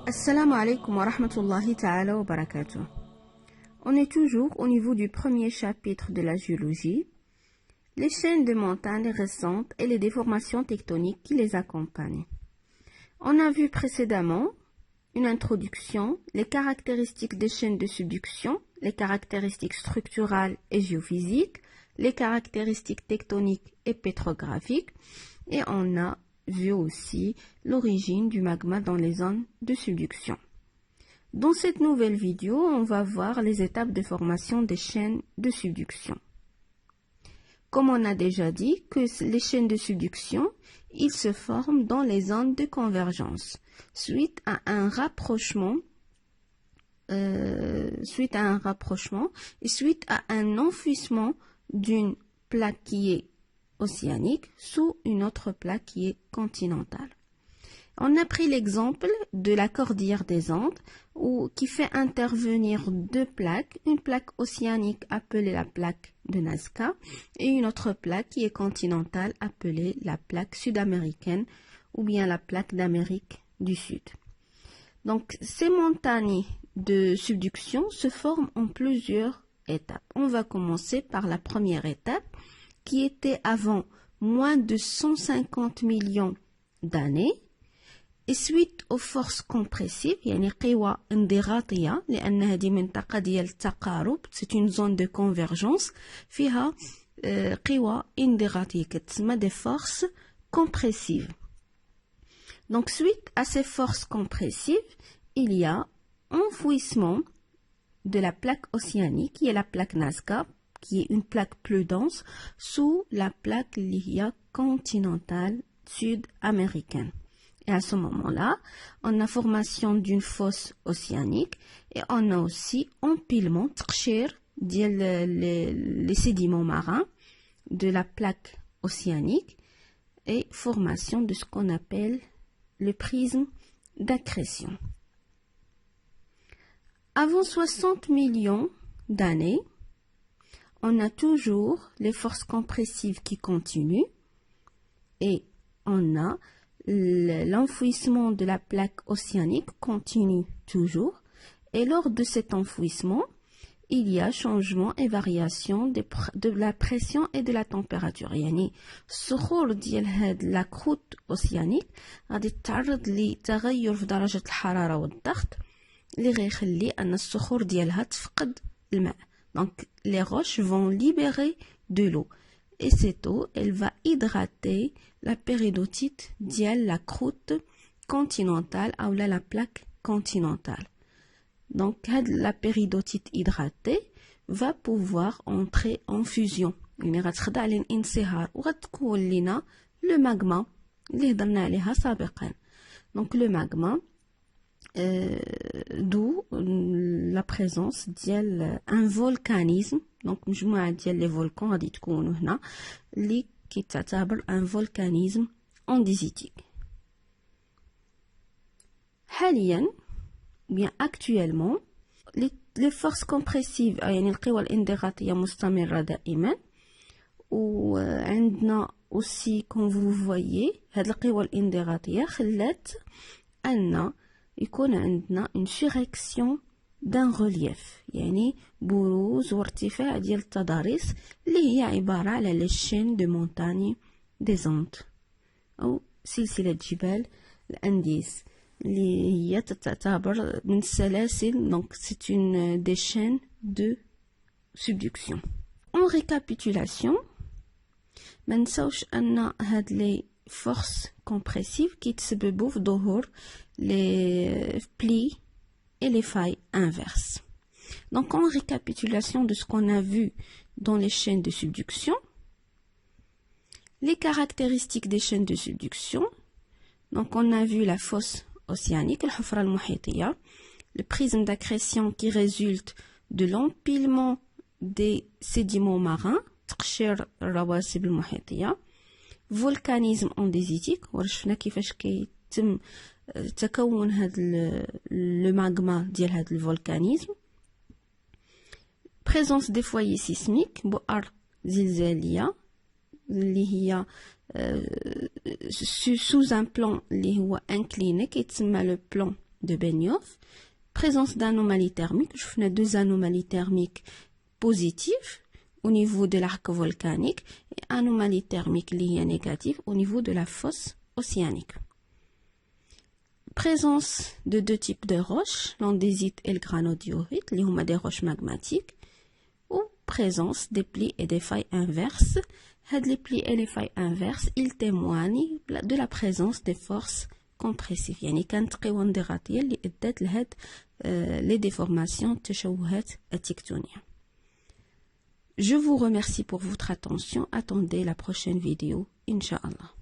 Assalamu alaikum wa rahmatullahi ta'ala wa barakatuh. On est toujours au niveau du premier chapitre de la géologie, les chaînes de montagnes récentes et les déformations tectoniques qui les accompagnent. On a vu précédemment une introduction, les caractéristiques des chaînes de subduction, les caractéristiques structurales et géophysiques, les caractéristiques tectoniques et pétrographiques, et on a vu aussi l'origine du magma dans les zones de subduction. Dans cette nouvelle vidéo, on va voir les étapes de formation des chaînes de subduction. Comme on a déjà dit que les chaînes de subduction, ils se forment dans les zones de convergence, suite à un rapprochement et suite à un enfouissement d'une plaque qui est océanique sous une autre plaque qui est continentale. On a pris l'exemple de la cordillère des Andes qui fait intervenir deux plaques, une plaque océanique appelée la plaque de Nazca et une autre plaque qui est continentale appelée la plaque sud-américaine ou bien la plaque d'Amérique du Sud. Donc ces montagnes de subduction se forment en plusieurs étapes. On va commencer par la première étape qui était avant moins de 150 millions d'années et suite aux forces compressives يعني قوى انضغاطية لأن هذه منطقة ديال التقارب c'est une zone de convergence فيها قوى انضغاطية كتسمى des forces compressives. Donc suite à ces forces compressives il y a enfouissement de la plaque océanique qui est la plaque Nazca qui est une plaque plus dense sous la plaque LIHIA continentale sud-américaine. Et à ce moment-là, on a formation d'une fosse océanique et on a aussi empilement, تقشير ديال les sédiments marins de la plaque océanique et formation de ce qu'on appelle le prisme d'accrétion. Avant 60 millions d'années, on a toujours les forces compressives qui continuent et on a l'enfouissement de la plaque océanique continue toujours et lors de cet enfouissement, il y a changement et variation de la pression et de la température. يعني الصخور ديال هاد la croûte océanique غادي تتعرض لتغير في درجة الحرارة والضغط اللي غيخلي أن الصخور ديالها تفقد الماء. Donc, les roches vont libérer de l'eau. Et cette eau, elle va hydrater la péridotite dial la croûte continentale ou la plaque continentale. Donc, la péridotite hydratée va pouvoir entrer en fusion. يعني غتخضع للانصهار وغتكون لنا le magma اللي هضرنا عليها سابقا. Donc, le magma d'où la présence ديال un volcanisme donc مجموعة ديال les volcans غادي تكونوا هنا اللي كيتعتبر un volcanisme andésitique. حاليا bien actuellement les forces compressives يعني القوى الانضغاطية مستمرة دائما وعندنا aussi comme vous voyez هاد القوى الانضغاطية خلات أن يكون عندنا une surrection d'un relief يعني بروز وارتفاع ديال التضاريس اللي هي عبارة على les chaînes de montagne des Andes أو سلسلة جبال الأنديز اللي هي تعتبر من السلاسل donc c'est une des chaînes de subduction. En récapitulation ما نساوش أن هاد les forces compressives qui تسببوا في ظهور les plis et les failles inverses. Donc en récapitulation de ce qu'on a vu dans les chaînes de subduction, les caractéristiques des chaînes de subduction, donc on a vu la fosse océanique, الحفرة المحيطية, le prisme d'accrétion qui résulte de l'empilement des sédiments marins, تقشير الرواسب المحيطية, volcanisme andésitique ورشفنا كيفاش كيتم تكون هذا le magma ديال هذا الفولكانيزم, présence des foyers sismiques بؤر زلزالية اللي هي sous un plan اللي هو incliné كيتسمى le plan de Benioff. Présence d'anomalies thermiques, je fais 2 anomalies thermiques positives au niveau de l'arc volcanique et anomalies thermiques liées négatives au niveau de la fosse océanique. Présence de 2 types de roches, l'andésite et le granodiorite, les sont des roches magmatiques, ou présence des plis et des failles inverses. Les plis et les failles inverses, ils témoignent de la présence des forces compressives. يعني كانت قوى انضغاطية اللي ادت لهاد les déformations التشوهات التكتونية. Je vous remercie pour votre attention. Attendez la prochaine vidéo, Inch'Allah.